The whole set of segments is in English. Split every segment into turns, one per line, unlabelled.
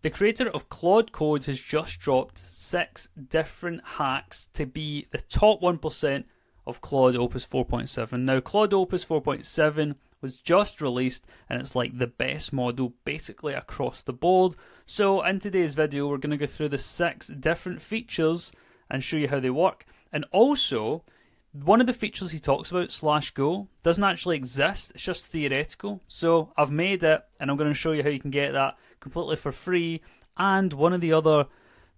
The creator of Claude Code has just dropped 6 different hacks to be the top 1% of Claude Opus 4.7. Now, Claude Opus 4.7 was just released and it's like the best model basically across the board. So in today's video, we're going to go through the 6 different features and show you how they work. And also, one of the features he talks about, /go, doesn't actually exist. It's just theoretical. So I've made it and I'm going to show you how you can get that completely for free. And one of the other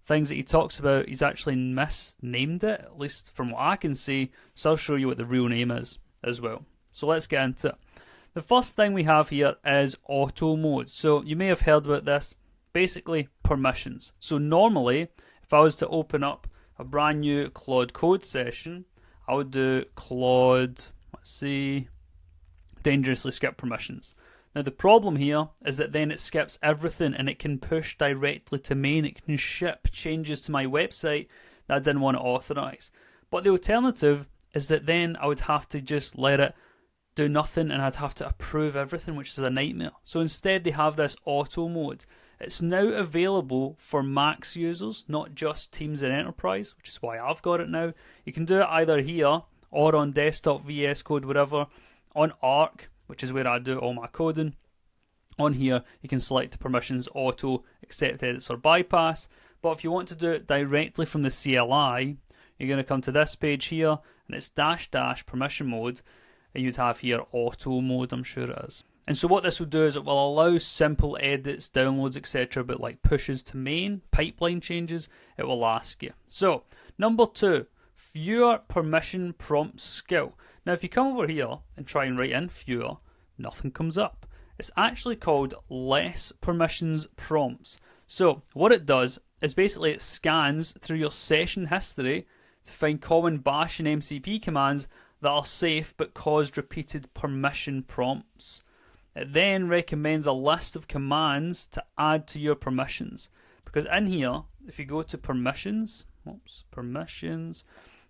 things that he talks about, he's actually misnamed it, at least from what I can see. So I'll show you what the real name is as well. So let's get into it. The first thing we have here is auto mode. So you may have heard about this. Basically, permissions. So normally, if I was to open up a brand new Claude Code session, I would do Claude, let's see, dangerously skip permissions. Now the problem here is that then it skips everything and it can push directly to main. It can ship changes to my website that I didn't want to authorize. But the alternative is that then I would have to just let it do nothing and I'd have to approve everything, which is a nightmare. So instead they have this auto mode. It's now available for Mac users, not just Teams and Enterprise, which is why I've got it now. You can do it either here or on desktop, VS Code, whatever, on Arc, which is where I do all my coding. On here, you can select the permissions, auto, accept edits or bypass. But if you want to do it directly from the CLI, you're going to come to this page here, and it's -- permission mode, and you'd have here auto mode, I'm sure it is. And so what this will do is it will allow simple edits, downloads, etc., but like pushes to main, pipeline changes, it will ask you. So, number 2, fewer permission prompts skill. Now if you come over here and try and write in fewer, nothing comes up. It's actually called less permissions prompts. So what it does is basically it scans through your session history to find common bash and MCP commands that are safe but caused repeated permission prompts. It then recommends a list of commands to add to your permissions. Because in here, if you go to permissions,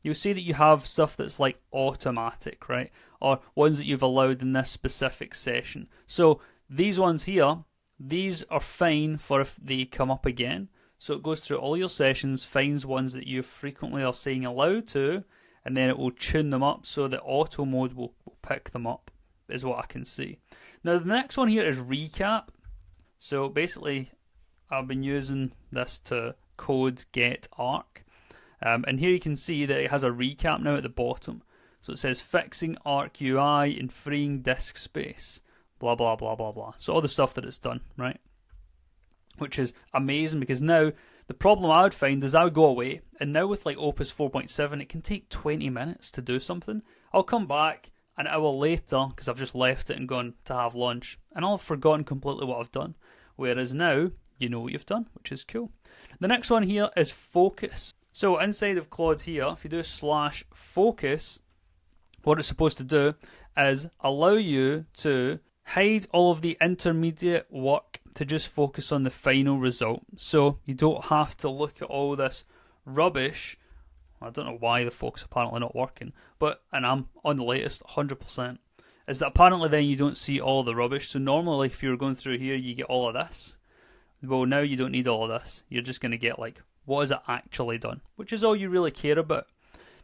you'll see that you have stuff that's like automatic, right? Or ones that you've allowed in this specific session. So these ones here, these are fine for if they come up again. So it goes through all your sessions, finds ones that you frequently are saying allowed to, and then it will tune them up so that auto mode will pick them up, is what I can see. Now the next one here is recap. So basically I've been using this to code get Arc. And here you can see that it has a recap now at the bottom. So it says fixing Arc UI and freeing disk space. Blah, blah, blah, blah, blah. So all the stuff that it's done, right? Which is amazing because now the problem I would find is I would go away. And now with like Opus 4.7, it can take 20 minutes to do something. I'll come back an hour later because I've just left it and gone to have lunch. And I'll have forgotten completely what I've done. Whereas now, you know what you've done, which is cool. The next one here is focus. So inside of Claude here, if you do /focus, what it's supposed to do is allow you to hide all of the intermediate work to just focus on the final result. So you don't have to look at all this rubbish. I don't know why the focus apparently not working, and I'm on the latest 100%, is that apparently then you don't see all the rubbish. So normally if you're going through here, you get all of this. Well, now you don't need all of this. You're just going to get like, what has it actually done? Which is all you really care about.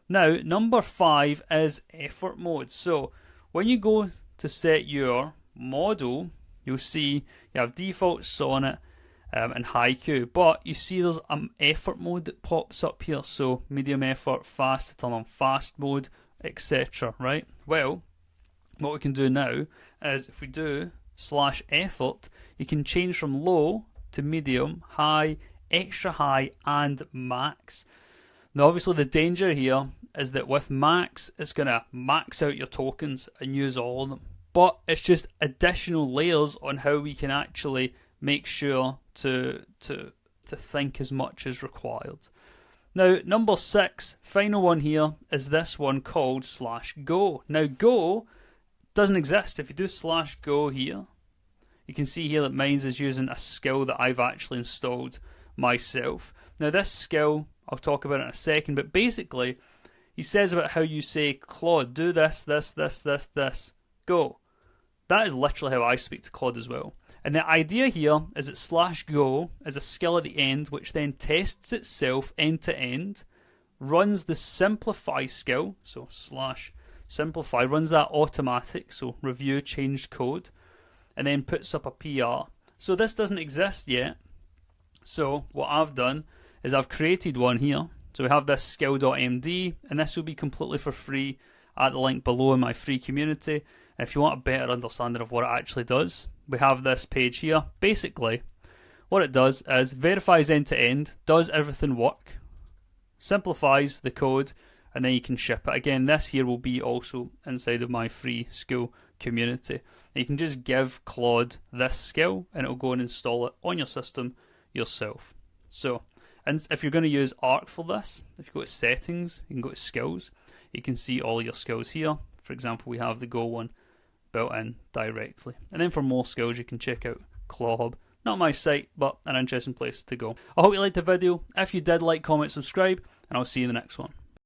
Now, number 5 is effort mode. So when you go to set your model, you'll see you have default, sonnet, and haiku. But you see there's an effort mode that pops up here. So medium effort, fast, turn on fast mode, etc. Right? Well, what we can do now is if we do /effort, you can change from low to medium, high, extra high, and max. Now obviously the danger here is that with max, it's going to max out your tokens and use all of them. But it's just additional layers on how we can actually make sure to think as much as required. Now number 6, final one here, is this one called /go. Now go doesn't exist. If you do /go here, you can see here that mine is using a skill that I've actually installed myself. Now this skill, I'll talk about it in a second, but basically he says about how you say, Claude, do this, this, this, this, this, go. That is literally how I speak to Claude as well. And the idea here is that /go is a skill at the end which then tests itself end to end, runs the simplify skill, so /simplify, runs that automatic, so review changed code, and then puts up a PR. So this doesn't exist yet. So what I've done is I've created one here. So we have this skill.md, and this will be completely for free at the link below in my free community. And if you want a better understanding of what it actually does, we have this page here. Basically, what it does is verifies end to end, does everything work, simplifies the code, and then you can ship it. Again, this here will be also inside of my free school community. And you can just give Claude this skill and it'll go and install it on your system yourself. So, and if you're going to use Arc for this, if you go to settings, you can go to skills, you can see all your skills here. For example, we have the Go one built in directly. And then for more skills, you can check out ClawHub. Not my site, but an interesting place to go. I hope you liked the video. If you did, like, comment, subscribe, and I'll see you in the next one.